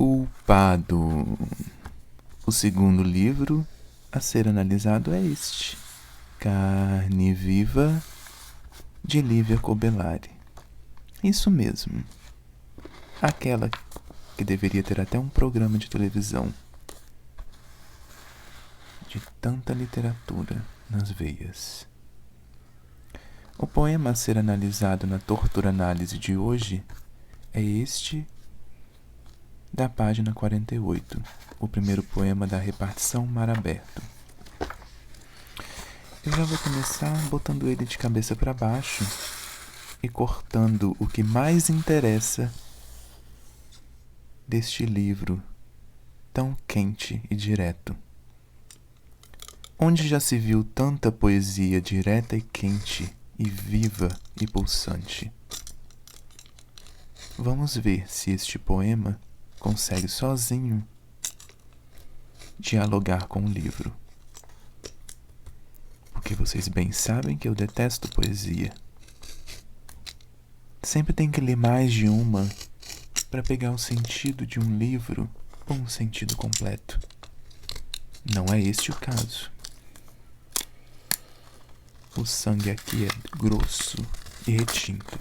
Culpado. O segundo livro a ser analisado é este, Carne Viva, de Lívia Cobellari. Isso mesmo. Aquela que deveria ter até um programa de televisão. De tanta literatura nas veias. O poema a ser analisado na tortura análise de hoje é este da página 48, o primeiro poema da repartição Mar Aberto. Eu já vou começar botando ele de cabeça para baixo e cortando o que mais interessa deste livro tão quente e direto. Onde já se viu tanta poesia direta e quente e viva e pulsante? Vamos ver se este poema consegue sozinho dialogar com o livro. Porque vocês bem sabem que eu detesto poesia. Sempre tem que ler mais de uma para pegar o sentido de um livro ou um sentido completo. Não é este o caso. O sangue aqui é grosso e retinto.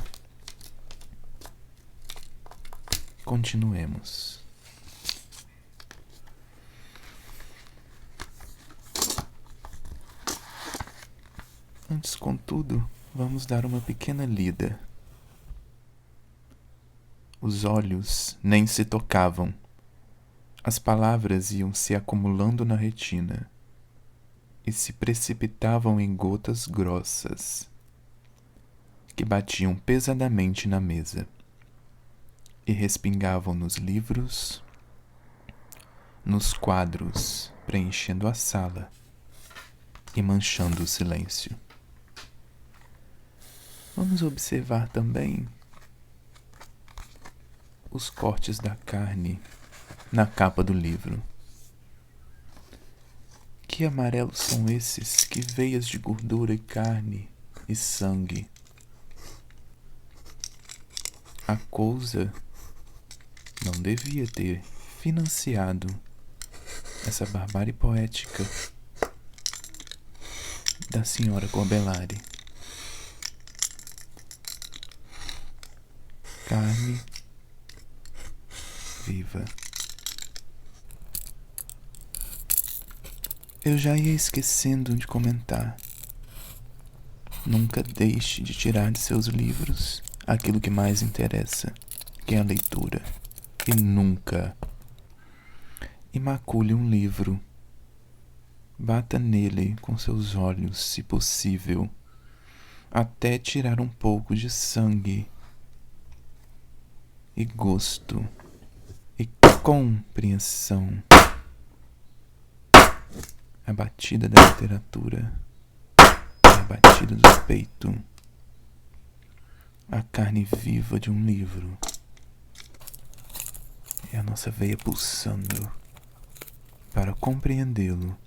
Continuemos. Antes, contudo, vamos dar uma pequena lida. Os olhos nem se tocavam. As palavras iam se acumulando na retina e se precipitavam em gotas grossas que batiam pesadamente na mesa e respingavam nos livros, nos quadros, preenchendo a sala e manchando o silêncio. Vamos observar também os cortes da carne na capa do livro. Que amarelos são esses? Que veias de gordura e carne e sangue? A coisa não devia ter financiado essa barbárie poética da senhora Cobellari. Carne viva. Eu já ia esquecendo de comentar. Nunca deixe de tirar de seus livros aquilo que mais interessa, que é a leitura. E nunca imacule um livro. Bata nele com seus olhos, se possível, até tirar um pouco de sangue e gosto e compreensão. A batida da literatura, a batida do peito, a carne viva de um livro. É a nossa veia pulsando para compreendê-lo.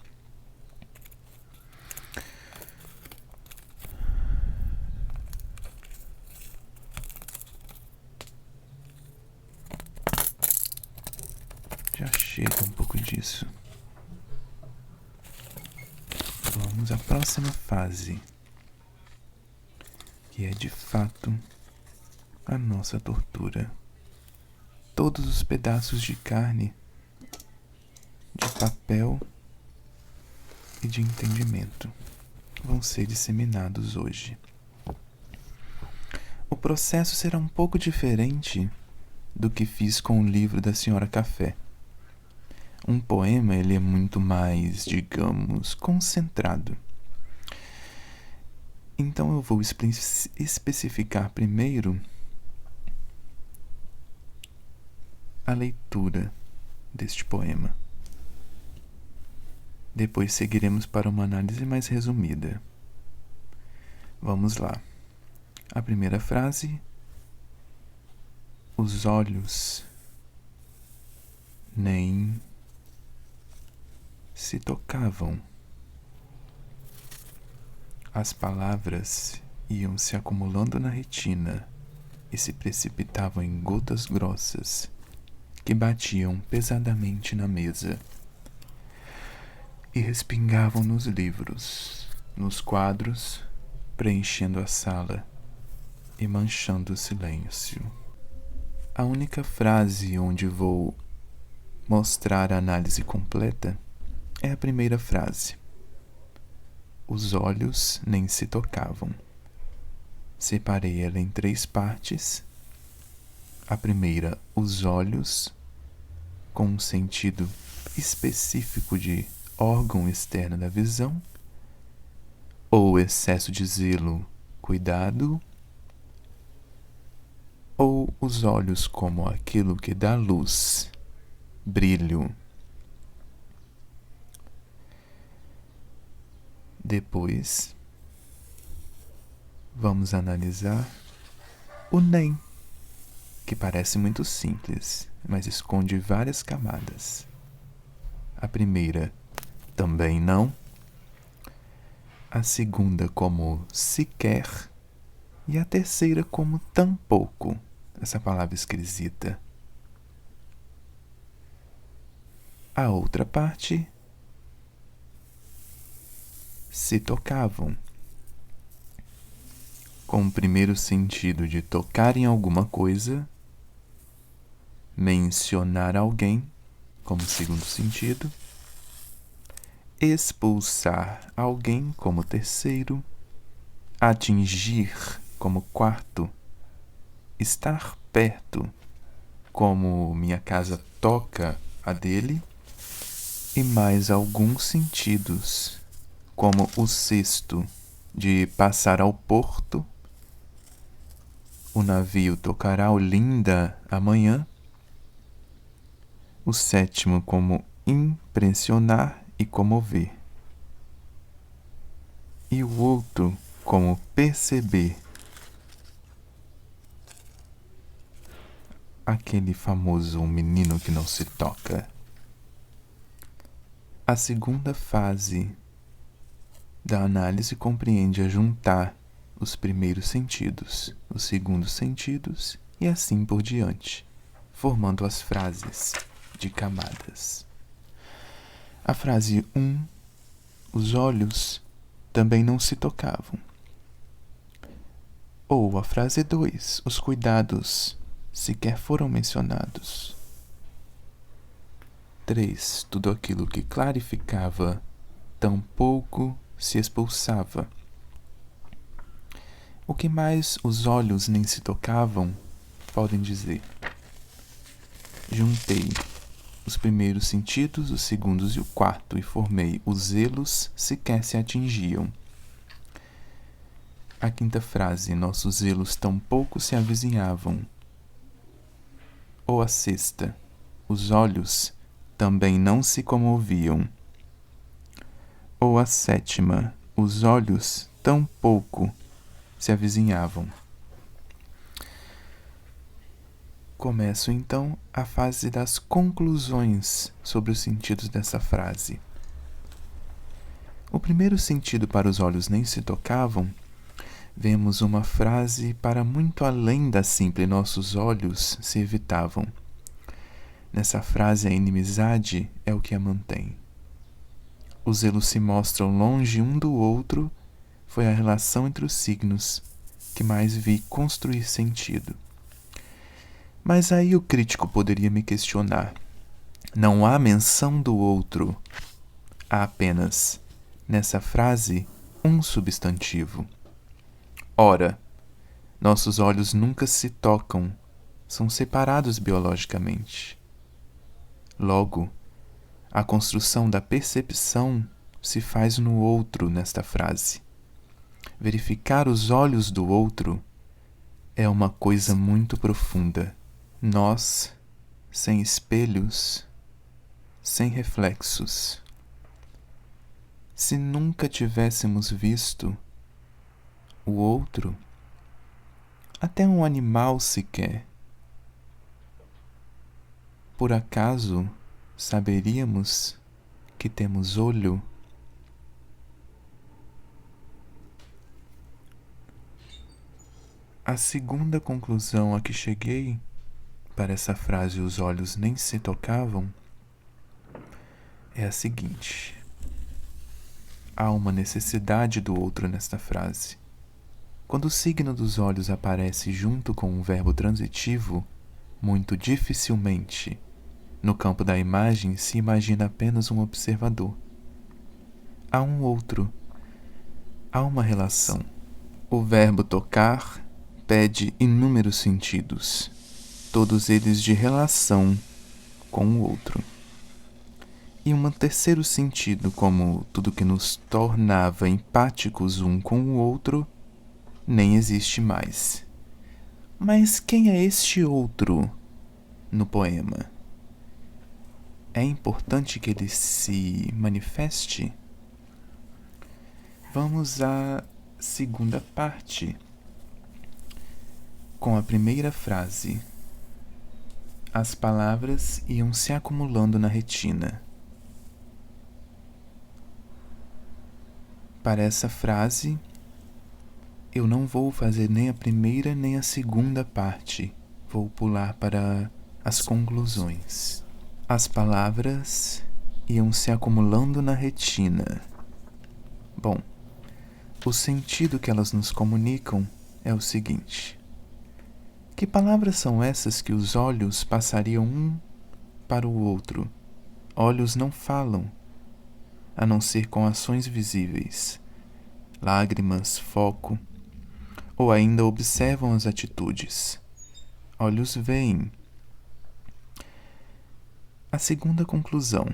Já chega um pouco disso. Vamos à próxima fase, que é de fato a nossa tortura. Todos os pedaços de carne, de papel e de entendimento vão ser disseminados hoje. O processo será um pouco diferente do que fiz com o livro da Senhora Café. Um poema, ele é muito mais, digamos, concentrado. Então eu vou especificar primeiro a leitura deste poema. Depois seguiremos para uma análise mais resumida. Vamos lá. A primeira frase: os olhos nem se tocavam. As palavras iam se acumulando na retina e se precipitavam em gotas grossas que batiam pesadamente na mesa e respingavam nos livros, nos quadros, preenchendo a sala e manchando o silêncio. A única frase onde vou mostrar a análise completa é a primeira frase. Os olhos nem se tocavam. Separei ela em 3 partes. A primeira, os olhos, com um sentido específico de órgão externo da visão, ou excesso de zelo, cuidado, ou os olhos como aquilo que dá luz, brilho. Depois, vamos analisar o nem, que parece muito simples, mas esconde várias camadas. A primeira, também não. A segunda como sequer. E a terceira como tampouco. Essa palavra esquisita. A outra parte, se tocavam. Com o primeiro sentido de tocar em alguma coisa, mencionar alguém, como segundo sentido, expulsar alguém como terceiro, atingir como quarto, estar perto como minha casa toca a dele, e mais alguns sentidos, como o sexto de passar ao porto, o navio tocará Olinda amanhã, o sétimo como impressionar e comover, e o outro como perceber, aquele famoso menino que não se toca. A segunda fase da análise compreende a juntar os primeiros sentidos, os segundos sentidos e assim por diante, formando as frases de camadas. A frase 1, os olhos também não se tocavam. Ou a frase 2, os cuidados sequer foram mencionados. 3, tudo aquilo que clarificava tampouco se expulsava. O que mais os olhos nem se tocavam, podem dizer. Juntei os primeiros sentidos, os segundos e o quarto, e formei os zelos sequer se atingiam. A quinta frase, nossos zelos tampouco se avizinhavam. Ou a sexta, os olhos também não se comoviam. Ou a sétima, os olhos tampouco se avizinhavam. Começo então a fase das conclusões sobre os sentidos dessa frase. O primeiro sentido, para os olhos nem se tocavam, vemos uma frase para muito além da simples nossos olhos se evitavam. Nessa frase, a inimizade é o que a mantém. Os elos se mostram longe um do outro, foi a relação entre os signos que mais vi construir sentido. Mas aí o crítico poderia me questionar. Não há menção do outro. Há apenas, nessa frase, um substantivo. Ora, nossos olhos nunca se tocam, são separados biologicamente. Logo, a construção da percepção se faz no outro nesta frase. Verificar os olhos do outro é uma coisa muito profunda. Nós, sem espelhos, sem reflexos. Se nunca tivéssemos visto o outro, até um animal sequer, por acaso saberíamos que temos olho? A segunda conclusão a que cheguei para essa frase os olhos nem se tocavam é a seguinte: há uma necessidade do outro nesta frase. Quando o signo dos olhos aparece junto com um verbo transitivo, muito dificilmente, no campo da imagem, se imagina apenas um observador. Há um outro, há uma relação. O verbo tocar pede inúmeros sentidos, todos eles de relação com o outro. E um terceiro sentido, como tudo que nos tornava empáticos um com o outro, nem existe mais. Mas quem é este outro no poema? É importante que ele se manifeste? Vamos à segunda parte, com a primeira frase. As palavras iam se acumulando na retina. Para essa frase, eu não vou fazer nem a primeira nem a segunda parte. Vou pular para as conclusões. As palavras iam se acumulando na retina. Bom, o sentido que elas nos comunicam é o seguinte: que palavras são essas que os olhos passariam um para o outro? Olhos não falam, a não ser com ações visíveis, lágrimas, foco, ou ainda observam as atitudes. Olhos veem. A segunda conclusão: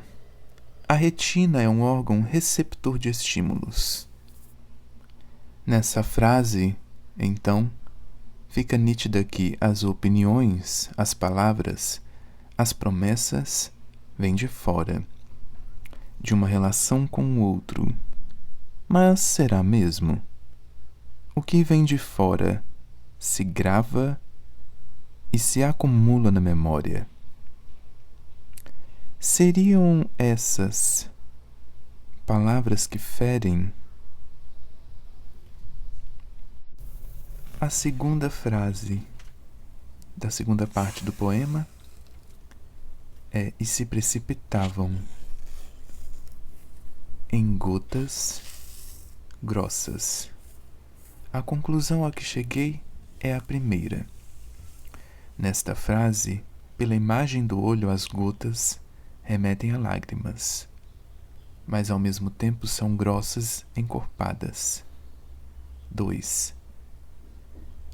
a retina é um órgão receptor de estímulos. Nessa frase, então, fica nítida que as opiniões, as palavras, as promessas vêm de fora, de uma relação com o outro. Mas será mesmo? O que vem de fora se grava e se acumula na memória. Seriam essas palavras que ferem? A segunda frase da segunda parte do poema é: e se precipitavam em gotas grossas. A conclusão a que cheguei é a primeira. Nesta frase, pela imagem do olho, as gotas remetem a lágrimas, mas ao mesmo tempo são grossas, encorpadas. 2.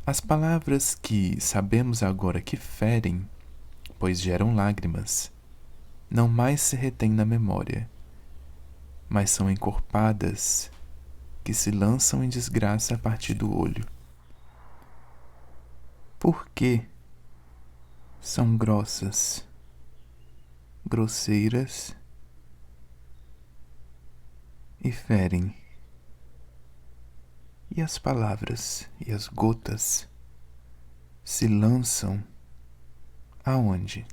As palavras que sabemos agora que ferem, pois geram lágrimas, não mais se retêm na memória, mas são encorpadas, que se lançam em desgraça a partir do olho. Por que são grossas, grosseiras e ferem? E as palavras e as gotas se lançam aonde?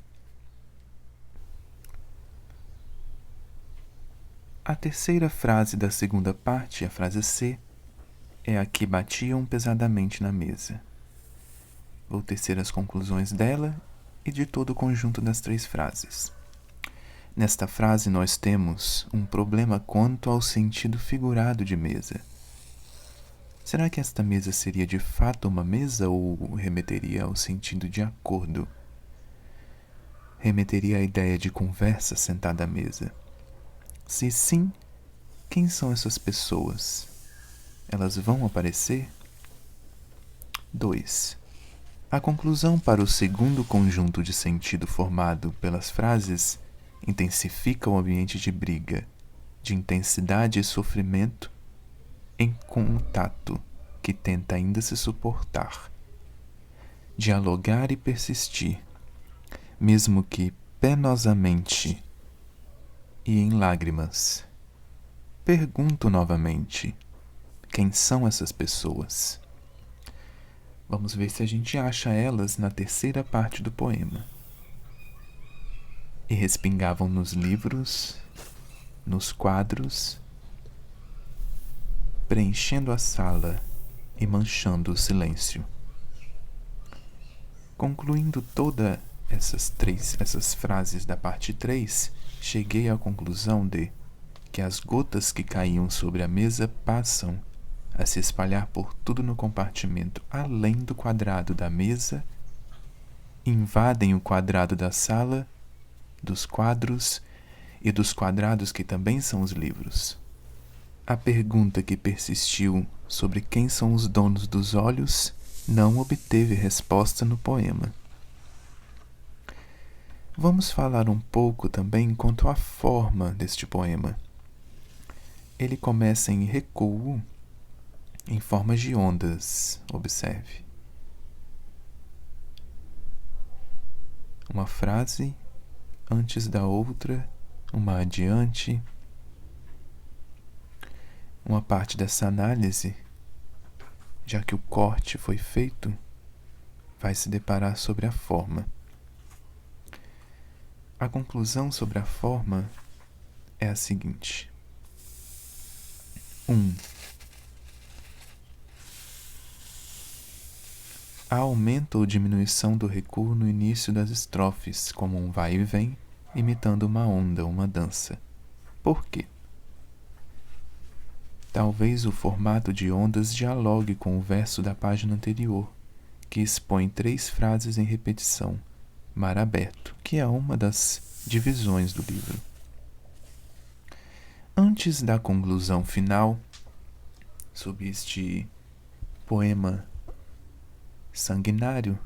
A terceira frase da segunda parte, a frase C, é a que batiam pesadamente na mesa. Vou tecer as conclusões dela e de todo o conjunto das três frases. Nesta frase nós temos um problema quanto ao sentido figurado de mesa. Será que esta mesa seria de fato uma mesa ou remeteria ao sentido de acordo? Remeteria à ideia de conversa sentada à mesa? Se sim, quem são essas pessoas? Elas vão aparecer? 2. A conclusão para o segundo conjunto de sentido formado pelas frases intensifica o ambiente de briga, de intensidade e sofrimento em contato que tenta ainda se suportar, dialogar e persistir, mesmo que penosamente e em lágrimas. Pergunto novamente: quem são essas pessoas? Vamos ver se a gente acha elas na terceira parte do poema. E respingavam nos livros, nos quadros, preenchendo a sala e manchando o silêncio. Concluindo toda essas frases da parte 3, cheguei à conclusão de que as gotas que caíam sobre a mesa passam a se espalhar por tudo no compartimento além do quadrado da mesa, invadem o quadrado da sala, dos quadros e dos quadrados que também são os livros. A pergunta que persistiu sobre quem são os donos dos olhos não obteve resposta no poema. Vamos falar um pouco também quanto à forma deste poema. Ele começa em recuo, em formas de ondas, observe. Uma frase antes da outra, uma adiante. Uma parte dessa análise, já que o corte foi feito, vai se deparar sobre a forma. A conclusão sobre a forma é a seguinte. 1. Há aumento ou diminuição do recuo no início das estrofes, como um vai e vem, imitando uma onda, uma dança. Por quê? Talvez o formato de ondas dialogue com o verso da página anterior, que expõe 3 frases em repetição, mar aberto, que é uma das divisões do livro. Antes da conclusão final sobre este poema sanguinário,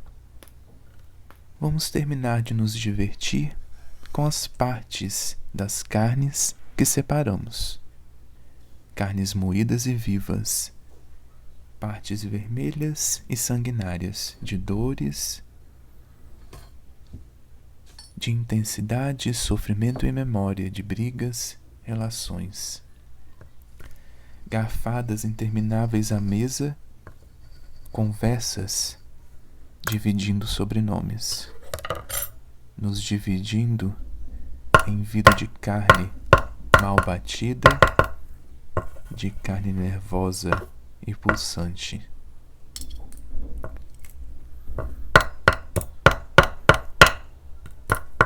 vamos terminar de nos divertir com as partes das carnes que separamos. Carnes moídas e vivas, partes vermelhas e sanguinárias, de dores, de intensidade, sofrimento e memória, de brigas, relações. Garfadas intermináveis à mesa, conversas, dividindo sobrenomes, nos dividindo em vida de carne mal batida, de carne nervosa e pulsante.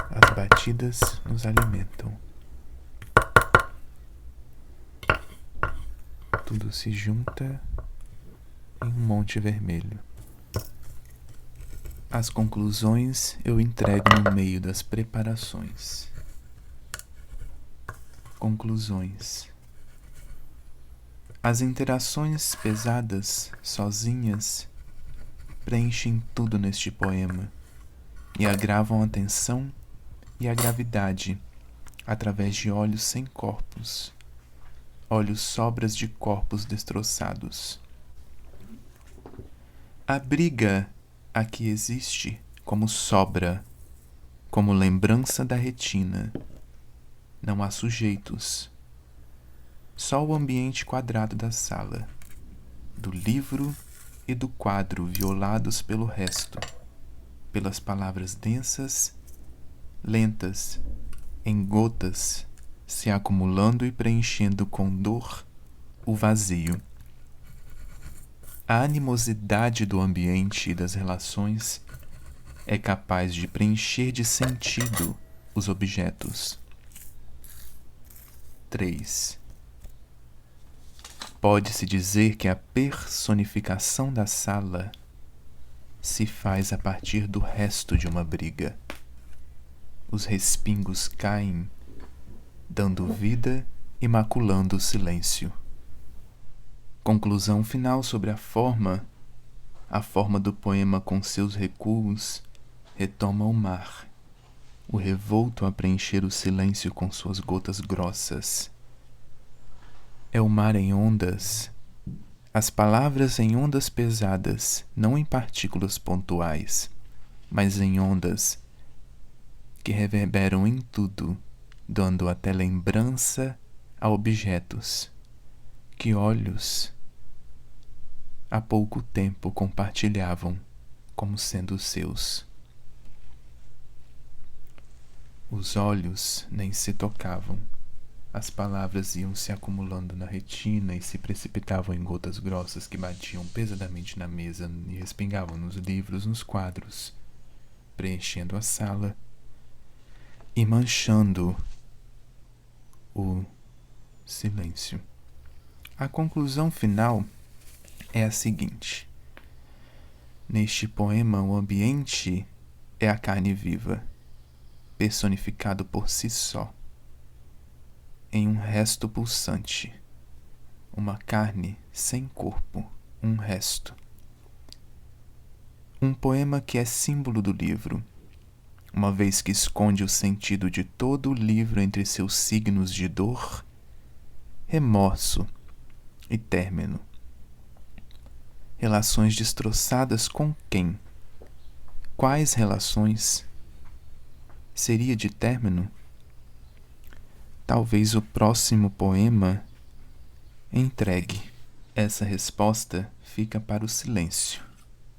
As batidas nos alimentam. Tudo se junta em um monte vermelho. As conclusões eu entrego no meio das preparações. Conclusões. As interações pesadas, sozinhas, preenchem tudo neste poema e agravam a tensão e a gravidade através de olhos sem corpos, olhos sobras de corpos destroçados. A briga aqui existe como sobra, como lembrança da retina. Não há sujeitos. Só o ambiente quadrado da sala, do livro e do quadro violados pelo resto, pelas palavras densas, lentas, em gotas, se acumulando e preenchendo com dor o vazio. A animosidade do ambiente e das relações é capaz de preencher de sentido os objetos. 3. Pode-se dizer que a personificação da sala se faz a partir do resto de uma briga. Os respingos caem, dando vida e maculando o silêncio. Conclusão final sobre a forma do poema com seus recuos retoma o mar, o revolto a preencher o silêncio com suas gotas grossas. É o mar em ondas, as palavras em ondas pesadas, não em partículas pontuais, mas em ondas que reverberam em tudo, dando até lembrança a objetos que olhos há pouco tempo compartilhavam como sendo seus. Os olhos nem se tocavam. As palavras iam se acumulando na retina e se precipitavam em gotas grossas que batiam pesadamente na mesa e respingavam nos livros, nos quadros, preenchendo a sala e manchando o silêncio. A conclusão final é a seguinte: neste poema, o ambiente é a carne viva, personificado por si só, em um resto pulsante, uma carne sem corpo, um resto. Um poema que é símbolo do livro, uma vez que esconde o sentido de todo o livro entre seus signos de dor, remorso e término. Relações destroçadas com quem? Quais relações? Seria de término? Talvez o próximo poema entregue. Essa resposta fica para o silêncio,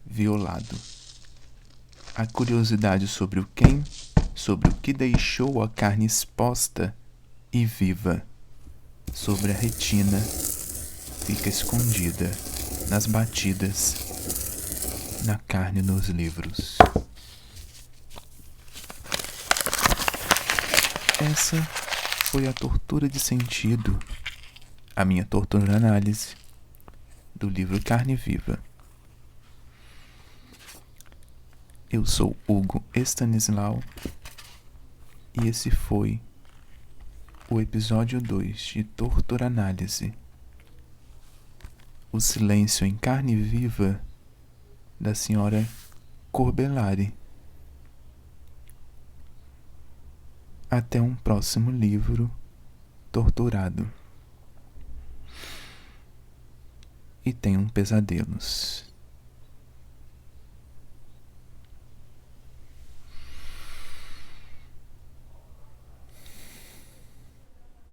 violado. A curiosidade sobre o quem, sobre o que deixou a carne exposta e viva, sobre a retina, fica escondida nas batidas, na carne nos livros. Essa foi a tortura de sentido, a minha tortura análise do livro Carne Viva. Eu sou Hugo Estanislau e esse foi o episódio 2 de Tortura Análise, o silêncio em carne viva da senhora Corbellari. Até um próximo livro torturado. E tenham pesadelos.